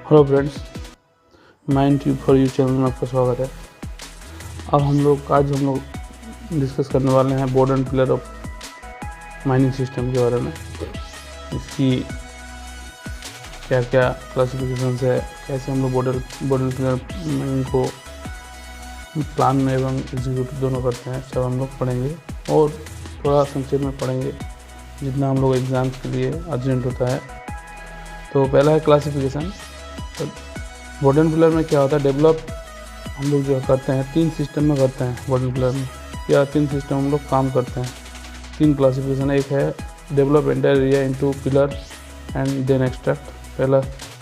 Hello friends, mind tube for you channel में आपका स्वागत है। अब आज हम लोग डिस्कस करने वाले हैं board and pillar of mining system के बारे में। इसकी क्या क्या क्लासिफिकेशंस है, कैसे हम लोग बोर्ड एंड पिलर माइनिंग को प्लान एवं एग्जीक्यूट दोनों करते हैं, सब हम लोग पढ़ेंगे और थोड़ा संक्षेप में पढ़ेंगे जितना हम लोग एग्ज़ाम्स के लिए अर्जेंट होता है। तो पहला है क्लासिफिकेशन। तो बोर्ड एंड पिलर में क्या होता है, डेवलप हम लोग जो करते हैं 3 सिस्टम में करते हैं। बोर्ड एंड पिलर में या 3 सिस्टम हम लोग काम करते हैं, 3 क्लासिफिकेशन। एक है develop entire area into pillar and then extract. पहला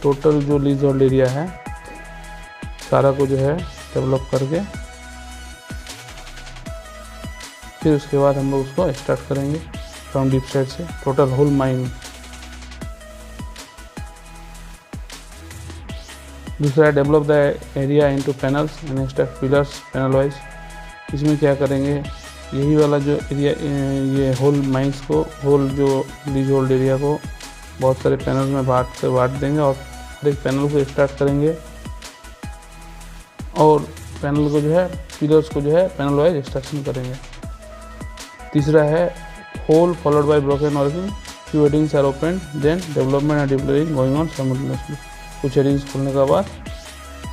टोटल जो लीज होल्ड एरिया है सारा को जो है डेवलप करके फिर उसके बाद हम लोग उसको एक्सट्रैक्ट करेंगे फ्रॉम डीप साइड से, टोटल होल माइन। दूसरा है develop the area into panels and extract pillars panel wise. इसमें क्या करेंगे, यही वाला जो एरिया, ये होल माइंस को, होल जो लीज होल्ड एरिया को बहुत सारे पैनल में बांट देंगे और हर एक पैनल को एक्सट्रैक्ट करेंगे और पैनल को जो है, पिलर्स को जो है पैनल वाइज एक्सट्रैक्शन करेंगे। तीसरा है whole followed by broken working, few headings are open, then development and depillaring going on simultaneously. कुछ हेडिंग्स खोलने के बाद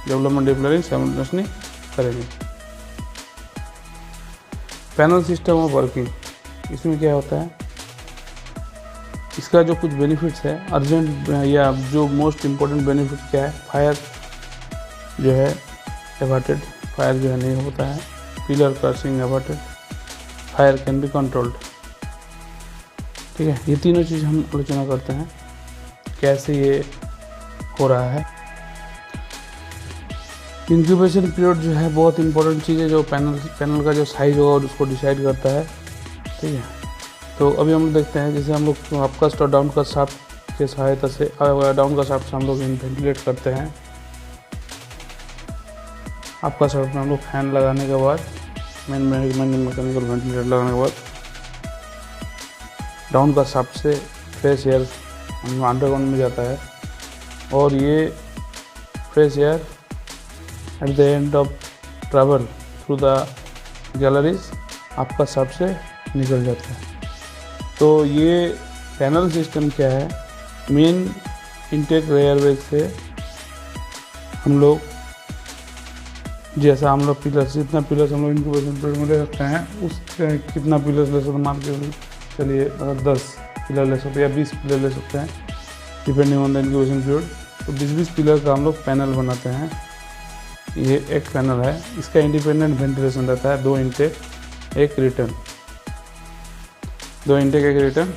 डेवलपमेंट डिप्लरिंग साइमल्टेनियसली करेंगे। पैनल सिस्टम ऑफ वर्किंग, इसमें क्या होता है, इसका जो कुछ बेनिफिट्स है अर्जेंट या जो मोस्ट इम्पोर्टेंट बेनिफिट क्या है, फायर जो है एवर्टेड, फायर जो है नहीं होता है। Pillar crushing averted, fire can be controlled. ठीक है, ये तीनों चीज़ हम आलोचना करते हैं कैसे ये हो रहा है। इंक्यूबेशन पीरियड जो है बहुत इंपॉर्टेंट चीज़ है, जो पैनल का जो साइज होगा और उसको डिसाइड करता है। ठीक है, तो अभी हम लोग देखते हैं, जैसे हम लोग अपकास्ट और डाउन का शाफ्ट के सहायता से, डाउन का शाफ्ट से हम लोग वेंटिलेट करते हैं। अपकास्ट शाफ्ट में हम लोग फैन लगाने के बाद, मेन मैकेनिकल वेंटिलेटर लगाने के बाद डाउन का शाफ्ट से फ्रेश एयर अंडरग्राउंड में जाता है और ये fresh air at the end of travel through the galleries आपका शाफ्ट से निकल जाता है। तो ये पैनल सिस्टम क्या है, मेन इनटेक एयरवेज से हम लोग, जैसा हम लोग पिलर्स, जितना पिलर्स हम लोग इंक्यूबेशन पीरियड में ले सकते हैं, उस कितना पिलर्स ले सकते हैं, मान के चलिए मतलब 10 पिलर ले सकते हैं या 20 पिलर ले सकते हैं depending on the incubation period. तो 20-20 पिलर का हम लोग पैनल बनाते हैं। ये एक पैनल है, इसका इंडिपेंडेंट वेंटिलेशन रहता है, 2 इंटेक एक रिटर्न, 2 इंटेक एक रिटर्न।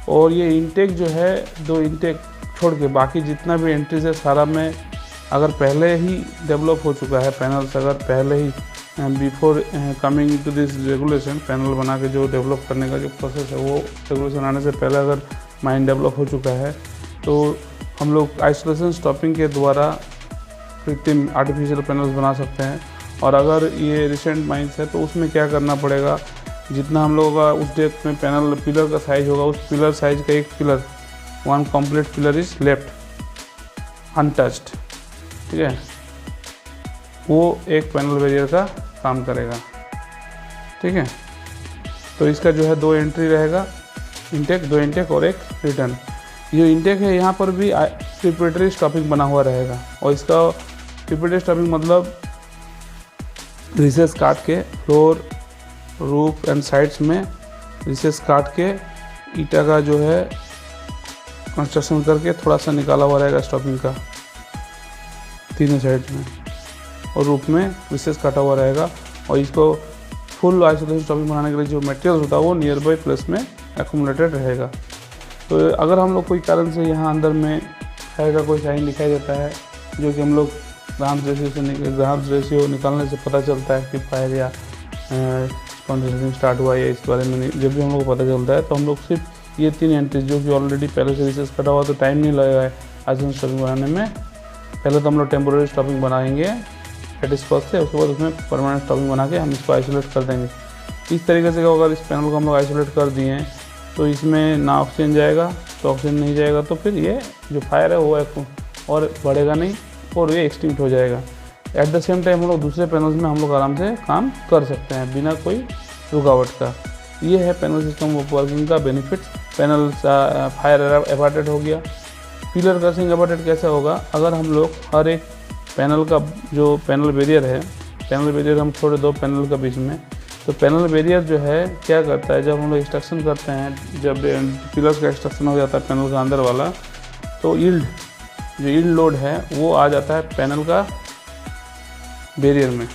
और ये इंटेक जो है, 2 इंटेक छोड़ के बाकी जितना भी एंट्रीज है सारा में, अगर पहले ही डेवलप हो चुका है पैनल्स, अगर पहले ही before coming to this regulation, panel बना के जो डेवलप करने का जो प्रोसेस है वो रेगुलेशन आने से पहले अगर माइन डेवलप हो चुका है, तो हम लोग आइसोलेशन स्टॉपिंग के द्वारा कृत्रिम आर्टिफिशियल पैनल्स बना सकते हैं। और अगर ये रिसेंट माइंस है तो उसमें क्या करना पड़ेगा, जितना हम लोगों का उस डेट में पैनल पिलर का साइज होगा, उस पिलर साइज का एक pillar, 1 complete pillar is left untouched. ठीक है, वो एक पैनल बैरियर का काम करेगा। ठीक है, तो इसका जो है 2 एंट्री रहेगा, इंटेक, 2 इंटेक और एक रिटर्न। ये इंटेक है, यहाँ पर भी प्रिपरेटरी स्टॉपिंग बना हुआ रहेगा। और इसका प्रिपरेटरी स्टॉपिंग मतलब रिसेस काट के फ्लोर, रूफ एंड साइड्स में रिसेस काट के ईटा का जो है कंस्ट्रक्शन करके थोड़ा सा निकाला हुआ रहेगा स्टॉपिंग का तीनों साइड में, और रूफ में रिसेस काटा हुआ रहेगा। और इसको फुल आइसोलेशन स्टॉपिंग बनाने के लिए जो मटेरियल होता है वो नियर बाई प्लेस में एक्यूमुलेटेड रहेगा। तो अगर हम लोग कोई कारण से यहाँ अंदर में फायर का कोई साइन दिखाई देता है, जो कि हम लोग ग्राम्स रेशियो निकालने से पता चलता है कि फायर या स्पॉन्टेनियस स्टार्ट हुआ है, इस बारे में जब भी हम लोग को पता चलता है, तो हम लोग सिर्फ ये 3 एंट्रीज जो कि ऑलरेडी पहले से रिसेस कटा हुआ, तो टाइम नहीं लगेगा आइसोलेशन स्टॉपिंग बनाने में। पहले तो हम लोग टेम्पोररी स्टॉपिंग बनाएंगे एट स्पॉट से, उसके बाद उसमें परमानेंट स्टॉपिंग बना के हम इसको आइसोलेट कर देंगे। इस तरीके से अगर इस पैनल को हम लोग आइसोलेट कर दिए हैं तो इसमें ना ऑक्सीजन जाएगा, तो ऑक्सीजन नहीं जाएगा तो फिर ये जो फायर है वो और बढ़ेगा नहीं और ये एक्सटिंक्ट हो जाएगा। एट द सेम टाइम हम लोग दूसरे पैनल्स में हम लोग आराम से काम कर सकते हैं बिना कोई रुकावट का। ये है पैनल सिस्टम ऑफ वर्किंग का बेनिफिट्स। पैनल फायर एवर्टेड हो गया। पिलर क्रशिंग एवर्टेड कैसे होगा? अगर हम लोग हर एक पैनल का जो पैनल बैरियर है, पैनल बैरियर हम छोड़े दो पैनल के बीच में, तो पैनल बैरियर जो है क्या करता है, जब हम लोग एक्सट्रक्शन करते हैं, जब पिलर्स का एक्सट्रक्शन हो जाता है पैनल का अंदर वाला, तो जो यील्ड लोड है वो आ जाता है पैनल का बैरियर में।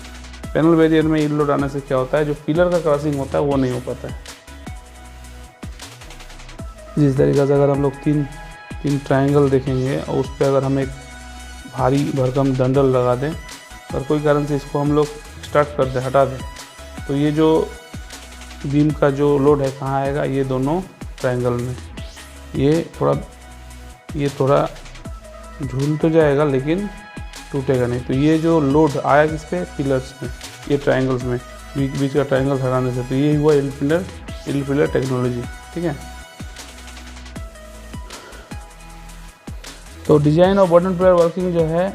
पैनल बैरियर में यील्ड लोड आने से क्या होता है, जो पिलर का क्रशिंग होता है वो नहीं हो पाता है। जिस तरीके से अगर हम लोग तीन ट्रायंगल देखेंगे और उस पर अगर हम एक भारी भरकम डंडल लगा दें और कोई कारण से इसको हम लोग स्टार्ट कर दें, हटा दें, तो ये जो बीम का जो लोड है कहाँ आएगा, ये दोनों ट्रायंगल में। ये थोड़ा झूल तो जाएगा लेकिन टूटेगा नहीं। तो ये जो लोड आया किस पे, पिलर्स में, ये ट्रायंगल्स में, बीच का ट्रायंगल हटाने से। तो ये हुआ यील्ड पिलर टेक्नोलॉजी। ठीक है, तो डिजाइन और बटन पिलर वर्किंग जो है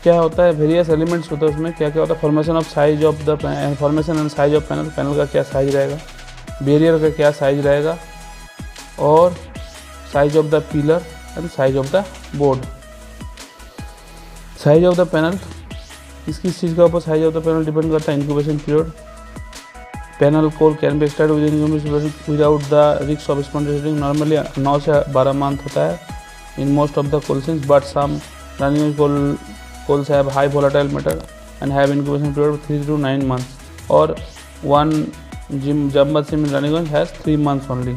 क्या होता है, वेरियस एलिमेंट्स होता है उसमें। क्या होता है, formation of size of the formation and size of panel, panel का क्या साइज रहेगा, बैरियर का क्या साइज रहेगा, और size of the pillar and size of the board. Size of the panel किस चीज़ का ऊपर size of the panel depend करता है, incubation period. Panel coal can be extracted without the risk of spontaneous. Normally 9 से 12 month होता है in most of the coal seams, but some running coals have high volatile matter and have incubation period of 3 to 9 months, or one jumbo seam running coal has 3 months only.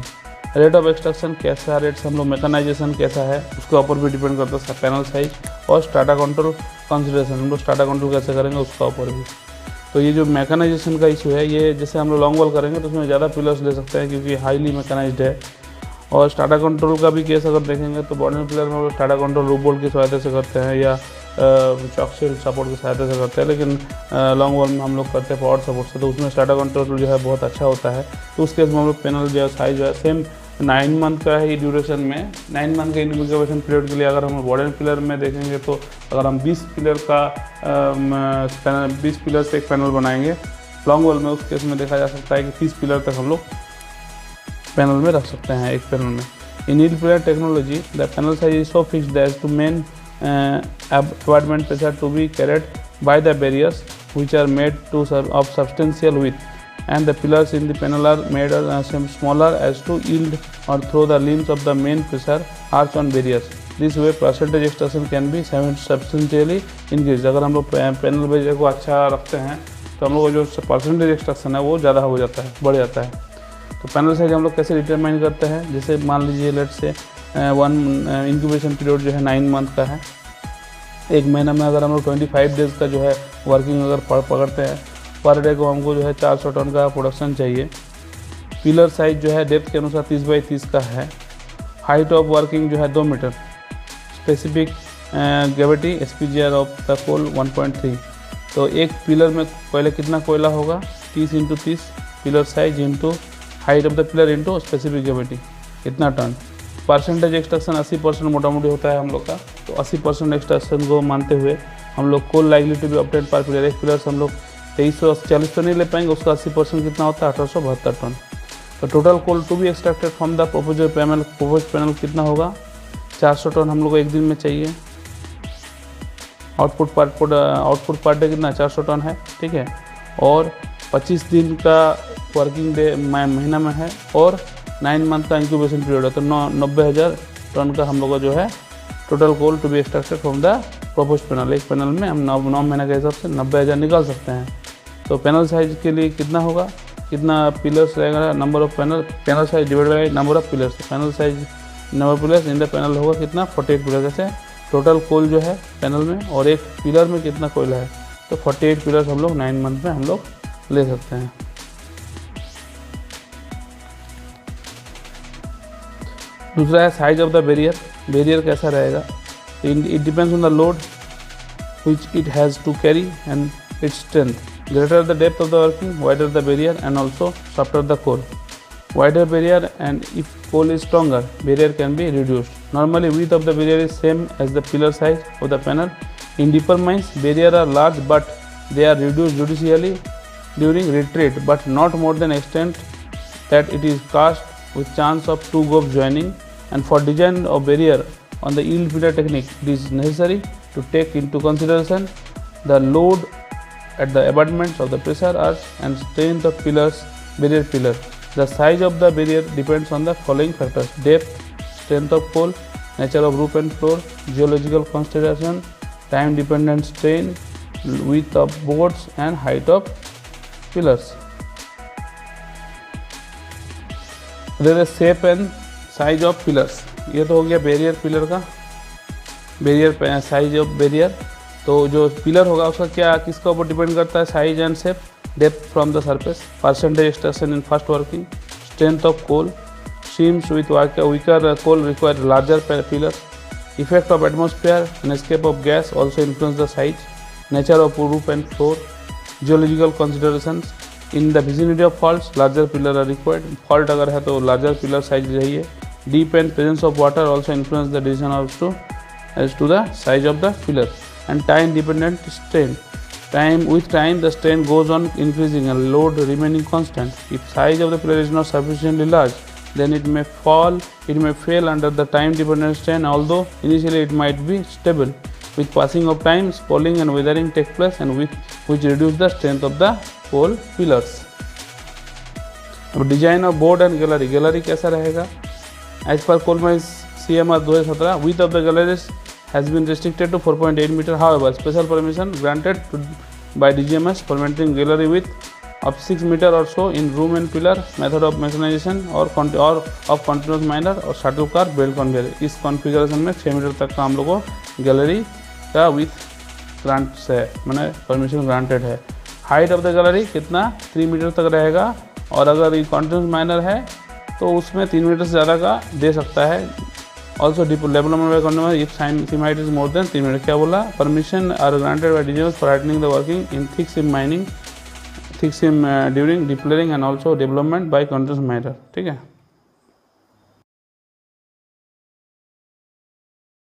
Rate of extraction कैसा, rate से हम लोग mechanisation कैसा है उसके ऊपर भी depend करता है, पैनल साइज और स्टाटा कंट्रोल कंसिडरेशन, हम लोग स्टाटा कंट्रोल कैसे करेंगे उसका ऊपर भी। तो ये जो मैकेनाइजेशन का इशू है, ये जैसे हम लोग लॉन्ग वॉल करेंगे तो उसमें ज़्यादा पिलर्स ले सकते हैं क्योंकि हाईली मैकेनाइज्ड है। और स्टाटा कंट्रोल का भी केस अगर देखेंगे तो बॉटम पिलर में हम लोग स्टाटा कंट्रोल रूप बोल्ट की सहायता से करते हैं या चॉकशील सपोर्ट की सहायता से करते हैं, लेकिन लॉन्ग वॉल में हम लोग करते हैं पावर सपोर्ट से, तो उसमें स्टाटा कंट्रोल जो है बहुत अच्छा होता है। तो उस केस में हम लोग पैनल जो है साइज जो है सेम 9 मंथ का ही ड्यूरेशन में, 9 मंथ के इंक्यूबेशन पीरियड के लिए अगर हम बॉटम पिलर में देखेंगे तो अगर हम 20 पिलर से एक पैनल बनाएंगे लॉन्ग वॉल में, उस केस में देखा जा सकता है कि 30 पिलर तक हम लोग पैनल में रख सकते हैं एक पैनल में। In yield pillar technology the panel size is so fixed that to main abutment pressure to be carried by the barriers which are made to of substantial with and the pillars in the panel are made smaller as to yield or throw the limbs of the main pressure arch on barriers. This way percentage extraction can be substantially increased. अगर हम लोग panel barrier को अच्छा रखते हैं तो हम लोग जो परसेंटेज एक्सट्रैक्शन है वो ज़्यादा हो जाता है, बढ़ जाता है। तो पैनल साइज हम लोग कैसे डिटरमाइन करते हैं, जैसे मान लीजिए लेट से इंक्यूबेशन पीरियड जो है 9 मंथ का है, एक महीना में अगर हम लोग 25 डेज़ का जो है वर्किंग अगर पकड़ते हैं, पर डे को हमको जो है 400 टन का प्रोडक्शन चाहिए। पिलर साइज जो है डेप्थ के अनुसार 30 बाई 30 का है। हाइट ऑफ वर्किंग जो है 2 मीटर। Specific gravity SPGR of the coal 1.3। तो एक पिलर में पहले कितना कोयला होगा, 30 × 30 pillar size into height of the pillar into specific gravity, कितना टन। परसेंटेज एक्सट्रैक्शन 80% मोटा मोटी होता है हम लोग का, तो 80% एक्सट्रैक्शन को मानते हुए हम लोग कोल लाइकली टू बी ऑब्टेन्ड पर पिलर, एक पिलर से हम लोग 2340 तो नहीं ले पाएंगे, उसका 80% कितना होता है, 1872 टन। तो total coal to be extracted from the proposed panel कितना होगा, 400 टन हम लोग को एक दिन में चाहिए। आउटपुट पर डे कितना, 400 टन है, ठीक है। और 25 दिन का वर्किंग डे महीना में है और 9 मंथ का इंक्यूबेशन पीरियड है, तो 90,000 टन का हम लोग का जो है total coal to be extracted from the proposed panel. एक पैनल में हम 9 महीने के हिसाब से 90,000 निकाल सकते हैं। तो पैनल साइज के लिए कितना होगा, कितना पिलर्स रहेगा, number of panel size divide by number of pillars. Panel size number pillars in the panel होगा कितना, 48 पिलर। जैसे टोटल कोल जो है पैनल में और एक पिलर में कितना कोयला है, तो 48 पिलर्स हम लोग 9 मंथ में हम लोग ले सकते हैं। दूसरा है size of the barrier. Barrier कैसा रहेगा, it depends on the load which it has to carry and its strength. Greater the depth of the working, wider the barrier and also softer the core. Wider barrier, and if coal is stronger, barrier can be reduced. Normally width of the barrier is same as the pillar size of the panel. In deeper mines, barriers are large but they are reduced judicially during retreat, but not more than extent that it is cast with chance of two groups joining. And for design of barrier on the yield pillar technique, it is necessary to take into consideration the load at the abutments of the pressure arch and strength of barrier pillar. The size of the barrier depends on the following factors: depth, strength of pole, nature of roof and floor, geological consideration, time dependent strain, width of boards and height of pillars. There is shape and size of pillars. ये तो हो गया barrier pillar का, barrier size of barrier. तो जो pillar होगा उसका क्या किसका ऊपर डिपेंड करता है? Size and shape, depth from the surface, percentage extraction in first working, strength of coal, seams with weaker coal require larger pillar, effect of atmosphere and escape of gas also influence the size, nature of roof and floor, geological considerations, in the vicinity of faults larger pillar are required, fault अगर है तो larger pillar size चाहिए, deep and presence of water also influence the decision as to the size of the pillar, and time dependent strain. With time the strain goes on increasing and load remaining constant. If size of the pillar is not sufficiently large, then it may fail under the time dependent strain, although initially it might be stable. With passing of time, spalling and weathering take place, and which reduce the strength of the pole pillars. अब design of board and gallery, gallery कैसा रहेगा? As per coal mines CMR 2017, width of the galleries has been restricted to 4.8 meter. However, special permission granted by DGMS for maintaining gallery width of 6 meter or so in room and pillar, method of mechanization or of continuous miner और shuttle car belt conveyor. इस configuration में 6 metre तक का हम लोग को gallery का with grant है, मैंने परमिशन ग्रांटेड है। हाइट ऑफ द गैलरी कितना? 3 मीटर तक रहेगा, और अगर ये कॉन्टिन्यूस माइनर है तो उसमें 3 मीटर से ज़्यादा का दे सकता है। Also development by consumer if seam height is more than 3 metre. क्या बोला? Permission are granted by DGMS for heightening the working in thick seam mining, thick seam during depillaring and also development by continuous miner. ठीक है।